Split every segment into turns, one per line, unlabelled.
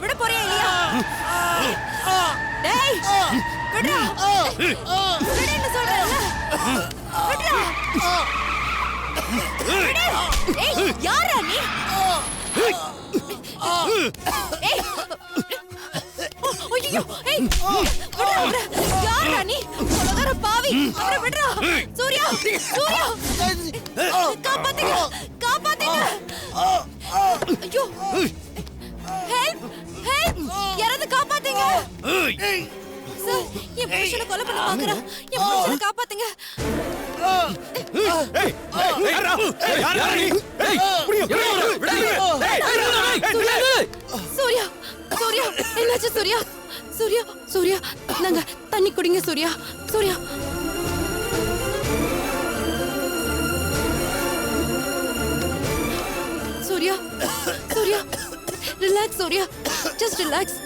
விட போறியா இல்லையா? டேய் விடுடா. விடுன்னு சொல்றேன்ல. விடுடா. ஏய் யாரா நீ? ஏய் ஐயோ ஏய் விடுடா. யாரா நீ? கொலகார பாவி. அவரை விடுடா. சூர்யா சூர்யா காப்பாத்துங்க காப்பாத்துங்க. ஐயோ ஹெல்ப் ஹெல்ப் யாராவது காப்பாத்துங்க. சார் என் புருஷனை கொலை பண்ண பாக்குறா. என் புருஷனை காப்பாத்துங்க. சூர்யா சூர்யா என்னாச்சு சூர்யா? சூர்யா சூர்யா நாங்க தண்ணி குடிங்க Surya. Surya Surya Surya relax Surya just relax.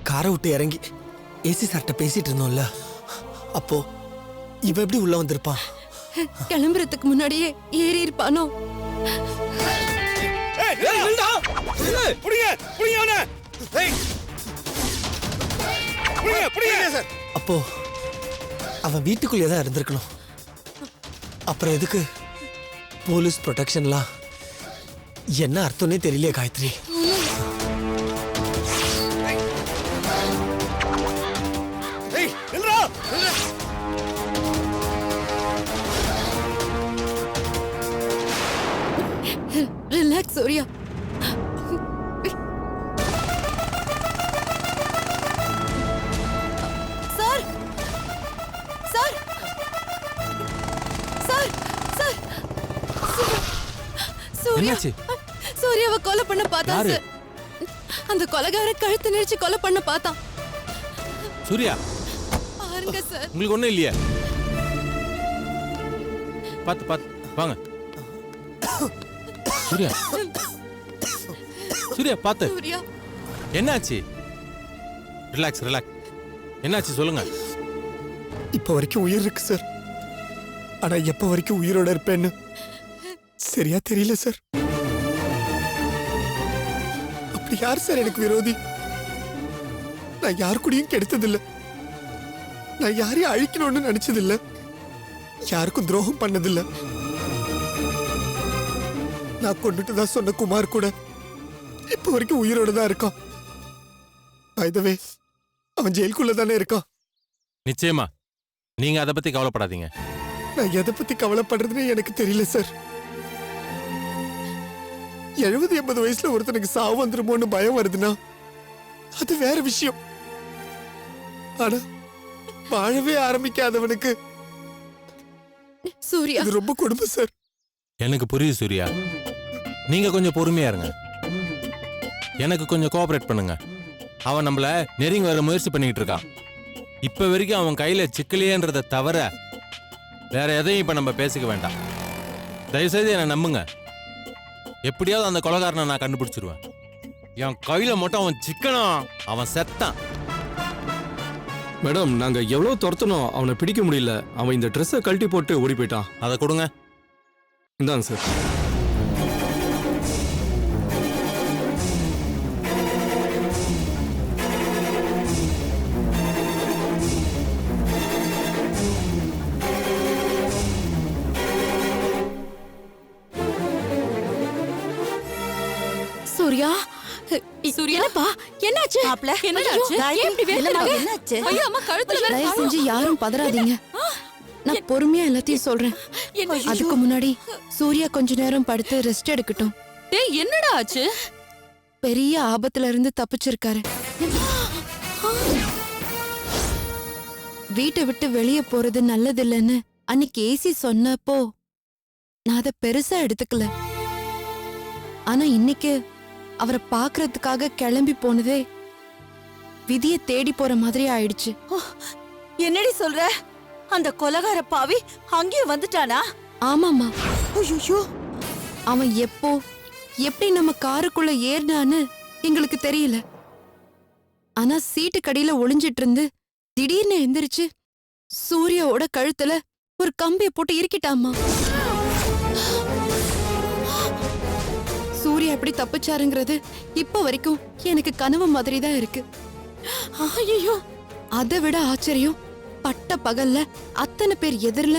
காரை விட்டு இறங்கி ஏசி சார்ட்ட பேசிட்டு இருந்தோம்ல, அப்போ இவ எப்படி உள்ள வந்திருப்பான்?
கிளம்புறதுக்கு முன்னாடியே ஏறி இருப்பானோ?
அப்போ அவன் வீட்டுக்குள்ளே தான் இருந்திருக்கணும். அப்புறம் எதுக்கு போலீஸ் ப்ரொடெக்ஷன்லாம்? என்ன அர்த்தம்னே தெரியலையே Gayathri.
Relax Surya. Sir sir sir sir Surya சூர்யாவை கொலை பண்ண பார்த்தா சார். அந்த கொலைகார கழுத்து நெரிச்சு கொலை பண்ண பார்த்தான்.
சூர்யா
பாருங்க சார்.
உங்களுக்கு ஒண்ணும் இல்லையா? பாத்து பாத்து வாங்க. சூர்யா சூர்யா பாத்து.
சூர்யா
என்னாச்சு? Relax relax. என்னாச்சு சொல்லுங்க.
இப்ப வரைக்கும் உயிர் இருக்கு சார். ஆனா எப்ப வரைக்கும் உயிரோட இருப்பேன்னு சரியா தெரியல சார். அப்படி யார் சார் எனக்கு விரோதி? நான் யார் கூடயும் கெடுத்ததில்ல. நான் யாரையும் அழிக்கணும்னு நினைச்சதில்ல. யாருக்கும் துரோகம் பண்ணதில்ல. நான் கொண்டுட்டு தான் சொன்ன குமார் கூட இப்ப வரைக்கும் உயிரோட தான் இருக்கான். பைதவே அவன் ஜெயிலுக்குள்ள தானே இருக்கான்.
நிச்சயமா நீங்க அதை பத்தி கவலைப்படாதீங்க.
நான் எதை பத்தி கவலைப்படுறதுன்னு எனக்கு தெரியல சார். 70-80 வயசுல ஒருத்தனுக்கு சாவு வந்துருமோன்னு பயம் வருதுன்னா அது வேற விஷயம். ஆனா வாழவே ஆரம்பிக்காதவனுக்கு
சூர்யா
இது ரொம்ப கொடுமை சார்.
எனக்கு புரியுது சூர்யா. நீங்க கொஞ்சம் பொறுமையா இருங்க. எனக்கு கொஞ்சம் கோஆபரேட் பண்ணுங்க. அவன் நம்மள நெருங்கி வர முயற்சி பண்ணிட்டு இருக்கான். இப்ப வரைக்கும் அவன் கையில சிக்கலையன்றதை தவிர வேற எதையும் இப்ப நம்ம பேசிக்க வேண்டாம். தயவுசெய்து என்னை நம்புங்க. எப்படியாவது அந்த கொலைகாரனை நான் கண்டுபிடிச்சிருவேன். என் கையில மட்டும் அவன் சிக்கனா அவன் செத்தான்.
மேடம், நாங்க எவ்வளவு துரத்தணும், அவனை பிடிக்க முடியல. அவன் இந்த ட்ரெஸ்ஸை கழட்டி போட்டு ஓடி போயிட்டான்.
அதை கொடுங்க.
இந்தாங்க சார்.
சூர்யா சூர்யாப்பா என்னாச்சு? என்னாச்சு?
என்னாச்சு?
ஐயோ அம்மா கழுத்துல வேற.
தயவு செஞ்சு யாரும் பதறாதீங்க. நான் பொறுமையா எல்லாத்தையும் சொல்றேன். அதுக்கு முன்னாடி சூர்யா கொஞ்ச நேரம் படுத்து ரெஸ்ட் எடுக்கட்டும்.
டேய் என்னடா ஆச்சு?
பெரிய ஆபத்துல இருந்து தப்பிச்சிருக்காரு. வீட்டை விட்டு வெளியே போறது நல்லதில்லைன்னு அன்னைக்கு ஏசி சொன்னப்போ நான் அதை பெருசா எடுத்துக்கல. ஆனா இன்னைக்கு அவரை பாக்குறதுக்காக கிளம்பி போனதே விதியை தேடி போற மாதிரி ஆயிடுச்சு.
என்னடி சொல்ற? அந்த கொலகார பாவி அங்கேயும் வந்துட்டானா?
ஆமாமா.
ஐயோ
அவன் எப்போ எப்படி நம்ம காருக்குள்ள ஏறினான்னு எங்களுக்கு தெரியல. ஆனா சீட்டு கடியில ஒளிஞ்சிட்டு இருந்து திடீர்னு எந்திரிச்சு சூர்யாவோட கழுத்துல ஒரு கம்பிய போட்டு இறுக்கிட்டாமா. சூர்யா எப்படி தப்பிச்சாருங்கிறது இப்ப வரைக்கும் எனக்கு கனவு மாதிரி தான் இருக்கு. ஐயோ, அதை விட ஆச்சரியம், பட்ட பகல்ல அத்தனை பேர் எதிரில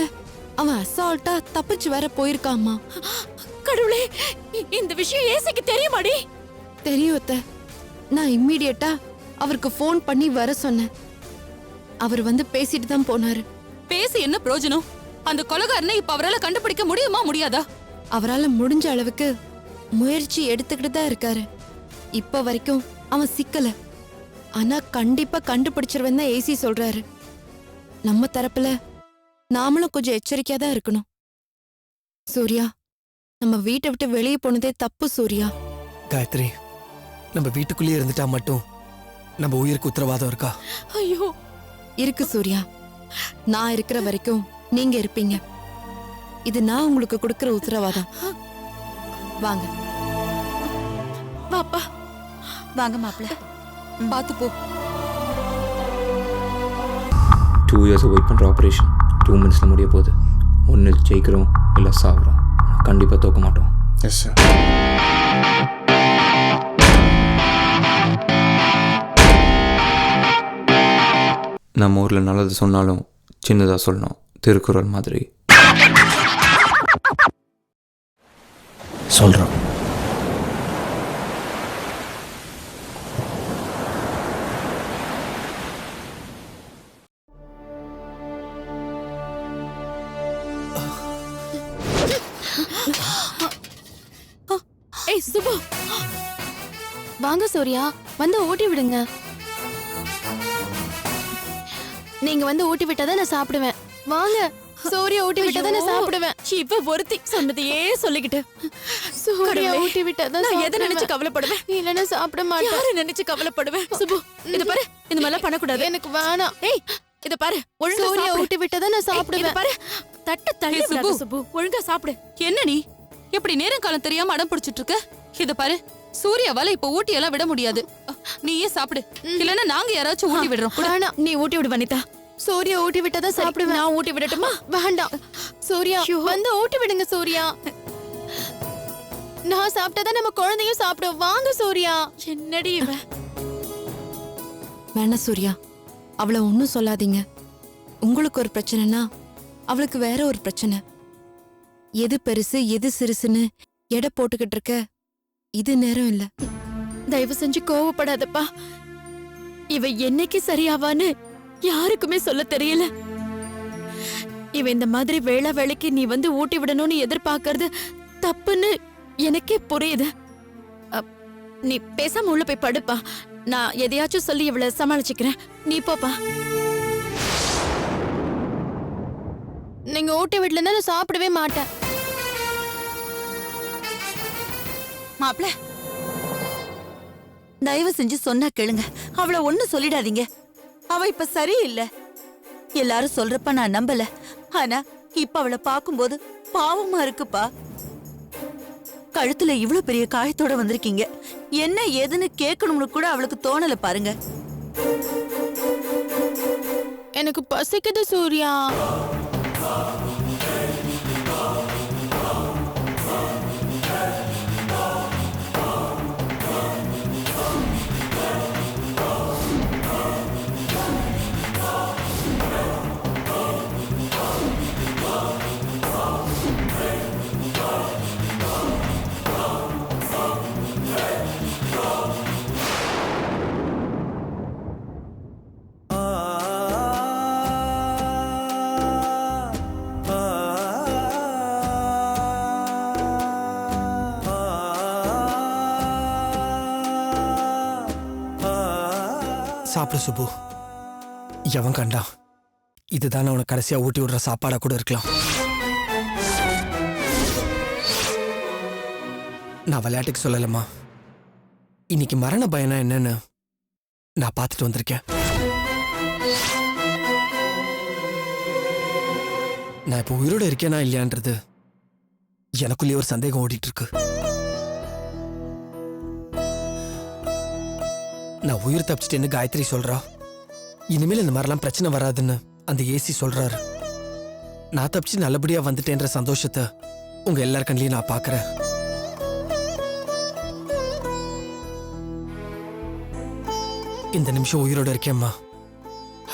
அவன் அசால்ட்டா தப்பிச்சு வர போயிருக்காமா.
கடவுளே, இந்த விஷயம் ஏசிக்கு தெரியுமாடி?
தெரியும் அத்தை. நான் இம்மீடியட்டா அவருக்கு ஃபோன் பண்ணி வர சொன்னேன். அவர் வந்து பேசிட்டு தான் போனாரு.
பேசி என்ன பிரயோஜனம்? அந்த கொலைகாரனை இப்ப அவரால் கண்டுபிடிக்க முடியுமா முடியாதா?
அவரால முடிஞ்ச அளவுக்கு முயற்சி எடுத்துக்கிட்டு தான் இருக்காரு. இப்ப வரைக்கும் அவன் சிக்கல. ஆனா கண்டிப்பா கண்டுபிடிச்சிருவேன் தான் ஏசி சொல்றாரு. நம்ம தரப்புல நாமளும் கொஞ்சம் எச்சரிக்கையா தான் இருக்கணும். சூர்யா, நம்ம வீட்டை விட்டு வெளியே போனதே தப்பு சூர்யா.
காயத்ரி, நம்ம வீட்டுக்குள்ளேயே இருந்துட்டா மட்டும் நம்ம உயிருக்கு உத்தரவாதம் இருக்கா?
ஐயோ,
இருக்கு சூர்யா. நான் இருக்கிற வரைக்கும் நீங்க இருப்பீங்க. இது நான் உங்களுக்கு கொடுக்கிற உத்தரவாதம். வாங்க.
வாப்பா. வாங்க மாப்பிள்ள, பார்த்து போ.
2 இயர்ஸ் வெயிட் பண்ணுற ஆப்ரேஷன் 2 மினிட்ஸில் முடிய போகுது. ஒன்று ஜெயிக்கிறோம், இல்லை சாப்பிட்றோம். கண்டிப்பாக தோக்க மாட்டோம்.
Yes sir.
நம்ம ஊரில் நல்லது சொன்னாலும் சின்னதாக சொல்லணும், திருக்குறள் மாதிரி.
சொல்கிறோம்.
ஏய் சுபு,
வாங்க சூர்யா, வந்து ஊட்டி விடுங்க. நீங்க வந்து ஊட்டி விட்டாதான் நான் சாப்பிடுவேன். வாங்க, சூர்யா ஊட்டி விட்டாதான் நான் சாப்பிடுவேன்.
இவ ஒருத்தி சொன்னதையே சொல்லிக்கிட்டு.
சூர்யா ஊட்டி விட்டாதான்
நான் எதை நினைச்சு கவலைப்படுவேன்?
இல்லைன்னா சாப்பிட மாட்டேன்.
யாரை நினைச்சு கவலைப்படுவேன்? சுபு, இது பாரு, இந்த மாதிரிலாம் பண்ணக்கூடாது.
எனக்கு வேணாம்.
ஏய், இத பாரு, ஒழுங்கா
சூர்யா
சாப்பிடு.
ஊட்டி விட்டாதான் நான்
இத
சாப்பிடுவேன்.
பாரு, தட்ட தள்ளி விடாத சுபு, ஒழுங்கா சாப்பிடு. என்ன நீ எப்படி நேரம் காலம் தெரியாம அடம் பிடிச்சிட்டு இருக்க? இத பாரு, சூர்யாவால இப்ப ஊட்டி எல்லாம் விட முடியாது. நீயே சாப்பிடு, இல்லன்னா நாங்க யாராச்சும் ஊட்டி விடுறோம்.
வேணாம்,
நீ ஊட்டி விடு வனிதா.
சூர்யா ஊட்டி விட்டாதான் சாப்பிடுவேன்.
நான் ஊட்டி விடட்டுமா?
வேண்டாம் சூர்யா, வந்து ஊட்டி விடுங்க சூர்யா. நான் சாப்பிட்டாதான் நம்ம குழந்தையும் சாப்பிடுவோம். வாங்க சூர்யா.
என்னடி இவ?
வேணா சூர்யா, அவளை ஒன்னும் சொல்லாதீங்க. உங்களுக்கு ஒரு பிரச்சனைனா அவளுக்கு வேற ஒரு பிரச்சனை. எது பெருசு எது சிறுசுன்னு எடை போட்டுக்கிட்டு இருக்க இது நேரம் இல்ல.
தயவு செஞ்சு கோவப்படாதப்பா. இவ என்னைக்கு சரியாவான்னு யாருக்குமே சொல்ல தெரியல. இவ இந்த மாதிரி வேளைக்கு நீ வந்து ஊட்டி விடணும்னு எதிர்பார்க்கறது தப்புன்னு எனக்கே புரியுது. நீ பேசாம உள்ள போய் படுப்பா. நான் எதையாச்சும் சொல்லி இவளை சமாளிச்சுக்கிறேன். நீ போப்பா.
நீங்க ஊட்டி விடலன்னா நான் சாப்பிடவே மாட்டேன்.
மாப்ள, தயவு செஞ்சு சொன்னா கேளுங்க. அவளை ஒண்ணு சொல்லிடாதீங்க. அவ இப்ப சரியில்லை. எல்லாரும் சொல்றப்ப நான் நம்பல. ஆனா இப்ப அவளை பாக்கும்போது பாவமா இருக்குப்பா. கழுத்துல இவ்ளோ பெரிய காயத்தோட வந்திருக்கீங்க. என்ன ஏதுன்னு கேட்கணும்னு கூட அவளுக்கு தோணல பாருங்க.
எனக்கு பசிக்குது சூர்யா.
சாப்பிடு சுபு. எவன் கண்டா இதுதானே உனக்கு கடைசியா ஊட்டி விடுற சாப்பாடா கூட இருக்கலாம். நான் விளையாட்டுக்கு சொல்லலம்மா. இன்னைக்கு மரண பயனா என்னன்னு நான் பார்த்துட்டு வந்திருக்கேன். நான் இப்போ உயிரோட இருக்கேனா இல்லையான்றது எனக்குள்ளேயே ஒரு சந்தேகம் ஓடிட்டு இருக்கு. நான் உயிர் தப்பிச்சிட்டேன்னு காயத்ரி சொல்றா. இனிமேல் இந்த மாதிரிலாம் பிரச்சனை வராதுன்னு அந்த ஏசி சொல்றாரு. நான் தப்பிச்சு நல்லபடியா வந்துட்டேன்ற சந்தோஷத்தை உங்க எல்லார் கண்ணிலையும் நான் பாக்குறேன். இந்த நிமிஷம் உயிரோட இருக்கேம்மா.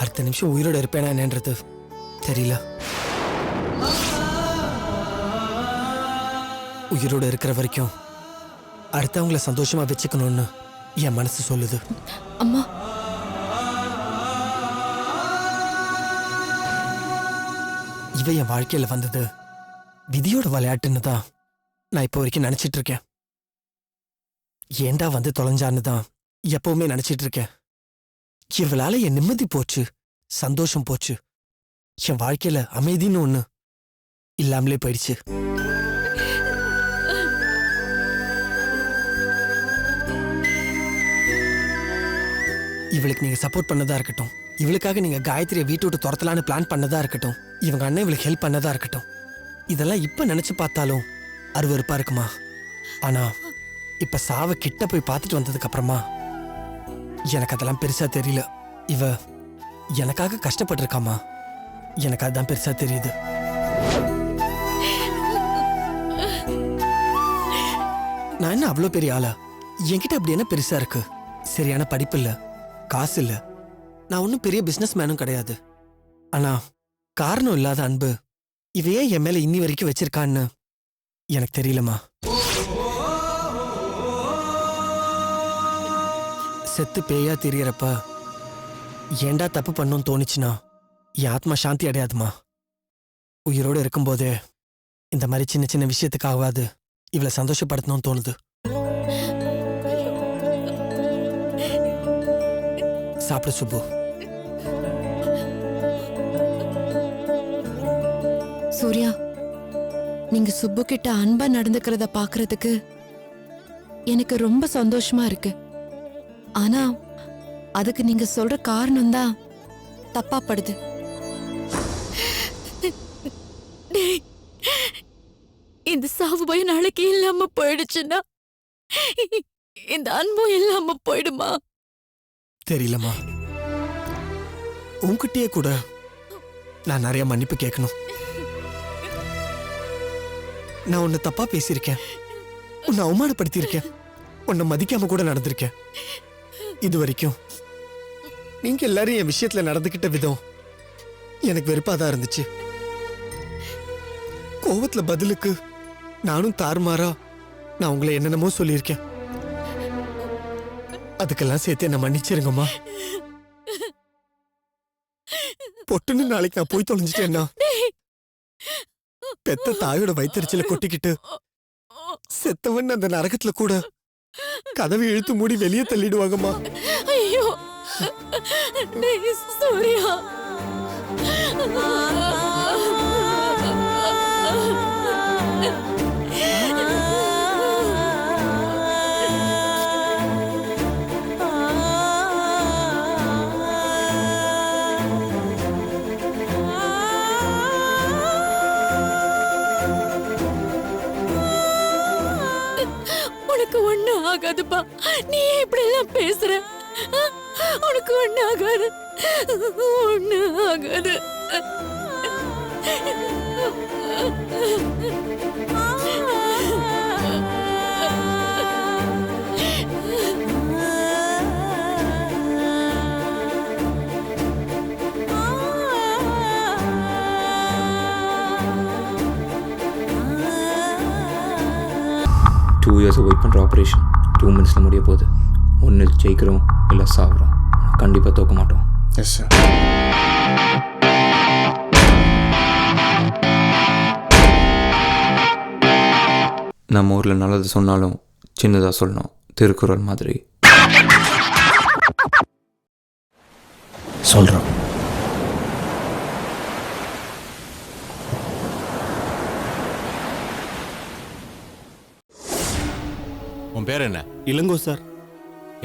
அடுத்த நிமிஷம் உயிரோட இருப்பேனா என்னன்றது தெரியல. உயிரோட இருக்கிற வரைக்கும் அடுத்தவங்கள சந்தோஷமா வச்சுக்கணும்னு என் மனசு சொல்லுது.
அம்மா,
இவ என் வாழ்க்கையில வந்தது விதியோட விளையாட்டுன்னு தான் நான் இப்போ வரைக்கும் நினைச்சிட்டு இருக்கேன். ஏண்டா வந்து தொலைஞ்சான்னு தான் எப்பவுமே நினைச்சிட்டு இருக்கேன். இவளால என் நிம்மதி போச்சு, சந்தோஷம் போச்சு. என் வாழ்க்கையில அமைதின்னு ஒண்ணு இல்லாமலே போயிடுச்சு. இவளுக்கு நீங்க சப்போர்ட் பண்ணதா இருக்கட்டும், இவளுக்காக நீங்க காயத்ரியை வீட்டு விட்டு துரத்தலான்னு பிளான் பண்ணதா இருக்கட்டும், இவங்க அண்ணன் இவளுக்கு ஹெல்ப் பண்ணதா இருக்கட்டும், இதெல்லாம் இப்ப நினைச்சு பார்த்தாலும் அருவருப்பா இருக்குமா? ஆனா இப்ப சாவ கிட்ட போய் பார்த்துட்டு வந்ததுக்கு அப்புறமா எனக்கு அதெல்லாம் பெருசா தெரியல. இவ எனக்காக கஷ்டப்பட்டிருக்காமா, எனக்கு அதுதான் பெருசா தெரியுது. நான் என்ன அவ்வளோ பெரிய ஆளா? என்கிட்ட அப்படி என்ன பெருசா இருக்கு? சரியான படிப்பு இல்ல, காசு இல்ல, நான் ஒன்றும் பெரிய பிசினஸ் மேனும் கிடையாது. ஆனா காரணம் இல்லாத அன்பு இவையே என் மேல இன்னி வரைக்கும் வச்சிருக்கான்னு எனக்கு தெரியலமா. செத்து பேயா தெரியறப்ப ஏண்டா தப்பு பண்ணோன்னு தோணுச்சுன்னா என் ஆத்மா சாந்தி அடையாதுமா. உயிரோடு இருக்கும்போதே இந்த மாதிரி சின்ன சின்ன விஷயத்துக்காகவாது இவளை சந்தோஷப்படுத்தணும்னு தோணுது. சாப்பிடு சுப்பு.
சூர்யா, நீங்க சுப்பு கிட்ட அன்பா நடந்துக்கிறத பாக்குறதுக்கு எனக்கு ரொம்ப சந்தோஷமா இருக்கு. ஆனா அதுக்கு நீங்க சொல்ற காரணம் தான் தப்பா படுது.
டேய், இந்த சாவு பயம் நாளைக்கு இல்லாம போயிடுச்சுன்னா இந்த அன்பும் இல்லாம போயிடுமா?
தெரியலம்மா, உன்கிட்டயே கூட நான் நிறைய மன்னிப்பு கேட்கணும். நான் உன்னை தப்பா பேசியிருக்கேன், உன்னை அவமானப்படுத்தியிருக்கேன், உன்னை மதிக்காம கூட நடந்திருக்கேன். இது வரைக்கும் நீங்க எல்லாரும் என் விஷயத்துல நடந்துகிட்ட விதம் எனக்கு வெறுப்பாதான் இருந்துச்சு. கோவத்துல பதிலுக்கு நானும் தாறுமாறா நான் உங்களை என்னென்னமோ சொல்லியிருக்கேன். அதுக்கெல்லாம் சேர்த்து என்ன மன்னிச்சிருங்கம்மா. பொட்டுன்னு நாளைக்கு நான் போய் தொலைஞ்சிட்டேன்னா பெத்த தாயோட வயிற்றுச்சல கொட்டிக்கிட்டு செத்தவன் அந்த நரகத்துல கூட கதவை இழுத்து மூடி வெளியே தள்ளிடுவாங்கம்மா.
ஐயோ டேய் சூர்யா, உனக்கு ஒண்ணு ஆகாதுப்பா. நீ ஏன் இப்படி எல்லாம் பேசுற? உனக்கு ஒண்ணு ஆகாது, ஒண்ணு ஆகாது.
டூ இயர்ஸ் வெயிட் பண்ணுற ஆப்ரேஷன் 2 மினிட்ஸில் முடிய போகுது. ஒன்று ஜெயிக்கிறோம் இல்லை சாவுறோம். கண்டிப்பாக தோக்க மாட்டோம்.
Yes sir.
நம்ம ஊரில் நல்லது சொன்னாலும் சின்னதாக சொல்லணும், திருக்குறள் மாதிரி.
சொல்றோம்.
உன் பேர் என்ன?
இளங்கோ சார்.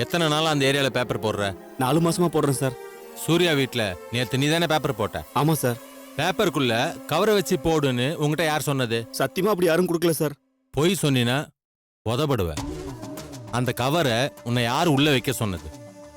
எத்தனை நாளா அந்த ஏரியால பேப்பர் போடுற?
4 மாசமா போடுறேன் சார்.
சூர்யா வீட்ல நேத்து நீ தானே பேப்பர் போட்ட?
ஆமாம் சார்.
பேப்பருக்குள்ள கவரை வச்சு போடுன்னு உங்ககிட்ட யார் சொன்னது?
சத்தியமா அப்படி யாரும் கொடுக்கல சார்.
பொய் சொன்னீன்னா உதப்படுவ. அந்த கவரை உன்னை யார் உள்ள வைக்க சொன்னது?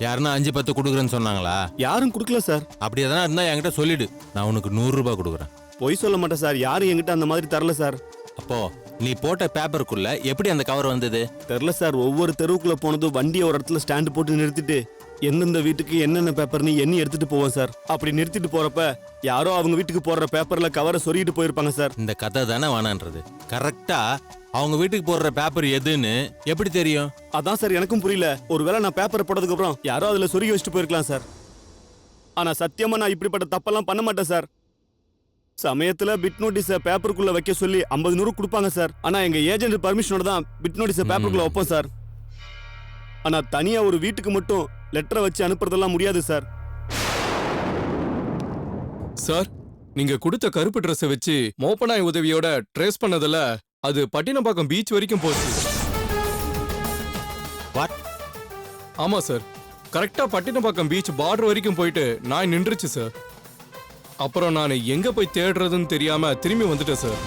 யாருன்னா 5-10 கொடுக்குறேன்னு சொன்னாங்களா?
யாரும் கொடுக்கல சார்.
அப்படி எதனா இருந்தா என்கிட்ட சொல்லிடு, நான் உனக்கு 100 ரூபாய் கொடுக்குறேன்.
பொய் சொல்ல மாட்டேன் சார். யாரும் என்கிட்ட அந்த மாதிரி தரல சார்.
அப்போ நீ போட்ட பேப்பருக்குள்ள எப்படி அந்த கவர் வந்தது?
தெரில சார். ஒவ்வொரு தெருவுக்குள்ள போனதும் வண்டியை ஒரு இடத்துல ஸ்டாண்டு போட்டு நிறுத்திட்டு எந்தெந்த வீட்டுக்கு என்னென்ன பேப்பர்னு எண்ணி எடுத்துட்டு போவோம் சார். அப்படி நிறுத்திட்டு போறப்ப யாரோ அவங்க வீட்டுக்கு போடுற பேப்பர்ல கவரை சொருகிட்டு போயிருப்பாங்க சார்.
இந்த கதை தானே வேணான்றது. கரெக்டா அவங்க வீட்டுக்கு போடுற பேப்பர் எதுன்னு எப்படி தெரியும்?
அதான் சார் எனக்கும் புரியல. ஒருவேளை நான் பேப்பர் போட்டதுக்கு அப்புறம் யாரோ அதுல சொருகி வச்சுட்டு போயிருக்கலாம் சார். ஆனா சத்தியமா நான் இப்படிப்பட்ட தப்பெல்லாம் பண்ண மாட்டேன் சார். சமயத்துல பிட் நோட்டீஸ பேப்பருக்குள்ள வைக்க சொல்லி 50-100 கொடுப்பாங்க சார். ஆனா எங்க ஏஜென்ட் பர்மிஷனோட தான் பிட் நோட்டீஸ பேப்பருக்குள்ள வைப்போம் சார். ஆனா தனியா ஒரு வீட்டுக்கு மட்டும் லெட்டரை வச்சு அனுப்புறதெல்லாம் முடியாது சார்.
சார், நீங்க கொடுத்த கருப்பு ட்ரெஸ்ஸை வச்சு மோப்பனாய் உதவியோட ட்ரேஸ் பண்ணதுல அது பட்டினப்பாக்கம் பீச் வரைக்கும் போச்சு.
What?
ஆமா சார், கரெக்டா பட்டினப்பாக்கம் பீச் பார்டர் வரைக்கும் போயிட்டு நான் நின்றுச்சு சார். அப்புறம் நான் எங்க போய் தேடுறதுன்னு தெரியாம திரும்பி வந்துட்டேன் சார்.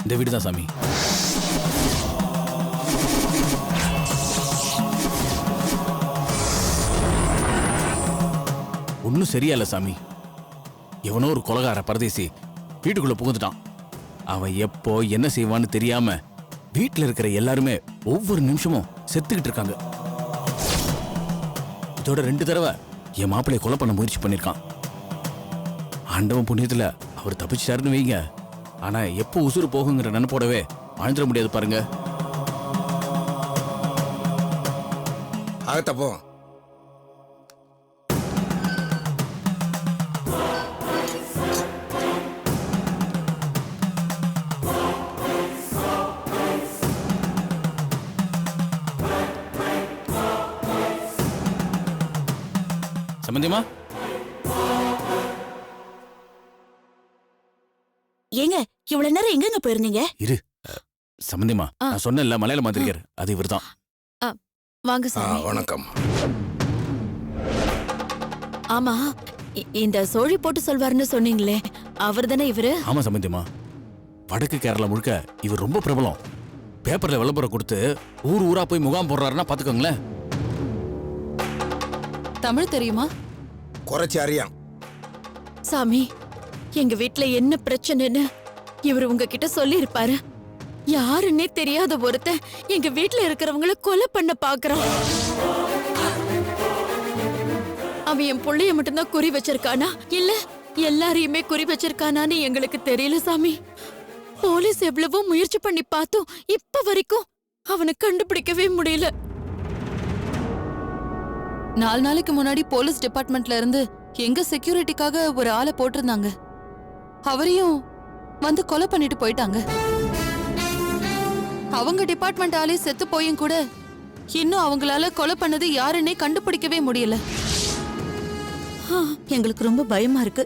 இந்த வீடு தான் சாமி. ஒன்னும் சரியா இல்ல சாமி. எவனோ ஒரு கொலகார பரதேசி வீட்டுக்குள்ள புகுந்துட்டான். அவன் எப்போ என்ன செய்வான்னு தெரியாம வீட்டுல இருக்கிற எல்லாருமே ஒவ்வொரு நிமிஷமும் செத்துக்கிட்டு இருக்காங்க. இதோட 2 தடவை என் மாப்பிள்ளைய கொலை பண்ண முயற்சி பண்ணிருக்கான். ஆண்டவன் புண்ணியத்துல அவர் தப்பிச்சிட்டாருன்னு வைங்க. ஆனா எப்போ உசுறு போகுங்கிற நினைப்போடவே வாழ்ந்துட முடியாது பாருங்க.
ஆகத்தப்போ
சம்பந்தியமா,
ஏங்க இவ்வளவு நேரம் எங்கங்க போயிருந்தீங்க?
இரு. சம்பந்தியமா, நான் சொன்னேன்ல மலையாள மாந்திரிகர், அது இவர்தான்.
வாங்க சாமி.
வணக்கம்.
ஆமா, இந்த சோழி போட்டு சொல்வாருன்னு சொன்னீங்களே, அவர் தானே இவரு?
ஆமா சம்பந்தியமா, வடக்கு கேரளா முழுக்க இவர் ரொம்ப பிரபலம். பேப்பர்ல விளம்பரம் கொடுத்து ஊர் ஊரா போய் முகாம் போடுறாருன்னா பாத்துக்கோங்களேன்.
தமிழ் தெரியுமா?
குறைச்சி அறியாம்.
சாமி, எங்க வீட்ல என்ன பிரச்சனைன்னு இவர் உங்ககிட்ட சொல்லி இருப்பாரு. யாருன்னே தெரியாத ஒருத்தன் எங்க வீட்ல இருக்கிறவங்கள கொலை பண்ண பாக்குறான். அவன் என் புள்ளைய மட்டும்தான் குறி வச்சிருக்கானா இல்ல எல்லாரையுமே குறி வச்சிருக்கானான்னு எங்களுக்கு தெரியல சாமி. போலீஸ் எவ்வளவோ முயற்சி பண்ணி பார்த்தோம், இப்ப வரைக்கும் அவனை கண்டுபிடிக்கவே முடியல.
4 நாளைக்கு முன்னாடி போலீஸ் டிபார்ட்மெண்ட்ல இருந்து எங்க செக்யூரிட்டிக்காக ஒரு ஆளை போட்டிருந்தாங்க. அவரையும் வந்து கொலை பண்ணிட்டு போயிட்டாங்க. அவங்க டிபார்ட்மெண்ட் ஆளே செத்து போயும் கூட இன்னும் அவங்களால கொலை பண்ணது யாருன்னே கண்டுபிடிக்கவே முடியல.
எங்களுக்கு ரொம்ப பயமா இருக்கு.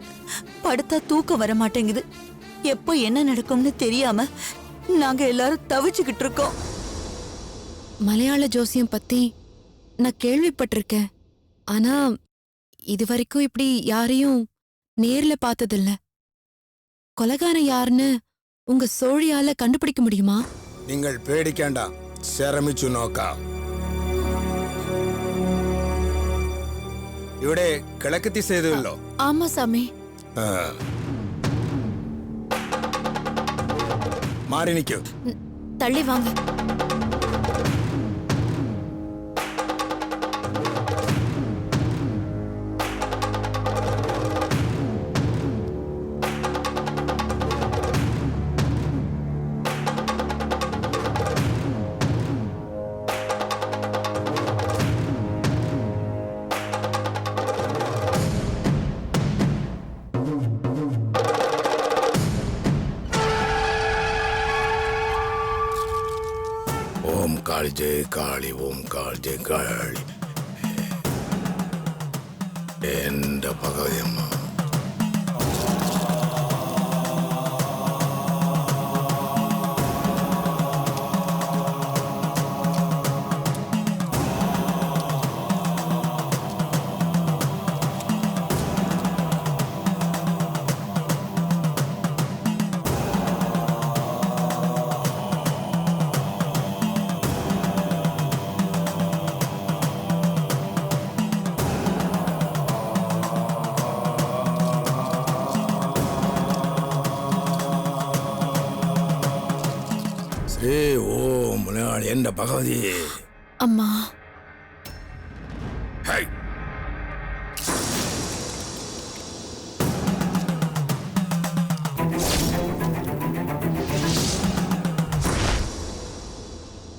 படுத்தா தூக்கம் வர மாட்டேங்குது. எப்போ என்ன நடக்கும்னு தெரியாம நாங்க எல்லாரும் தவிச்சுக்கிட்டு இருக்கோம்.
மலையாள ஜோசியம் பத்தி நான் கேள்விப்பட்டிருக்கேன். ஆனா இது வரைக்கும் இப்படி யாரையும் நேர்ல பார்த்ததில்ல. கொலைகாரன் யாருன்னு உங்க சோழியால கண்டுபிடிக்க முடியுமா?
നിങ്ങൾ പേടിക്കേണ്ട, ശ്രമിച്ചു നോക്കാം. ഇവിടെ കിഴക്കത്തി സേതുവല്ലോ.
ஆமா சாமி.
മാറി നിൽക്കൂ.
தள்ளி வாங்க.
ஓம் காளி ஜெய் காளி ஓம் காளி ஜெய் காளி எந்த பகவதியம்மா ஸ்ரீ ஓம் முன்னாள் எந்த பகவதி
அம்மா
ஹை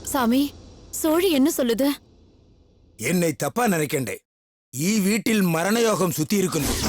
சாமி சோழி என்ன சொல்லுது?
என்னை தப்பா நினைக்கண்டே ஈ வீட்டில் மரணயோகம் சுத்தி இருக்கின்றது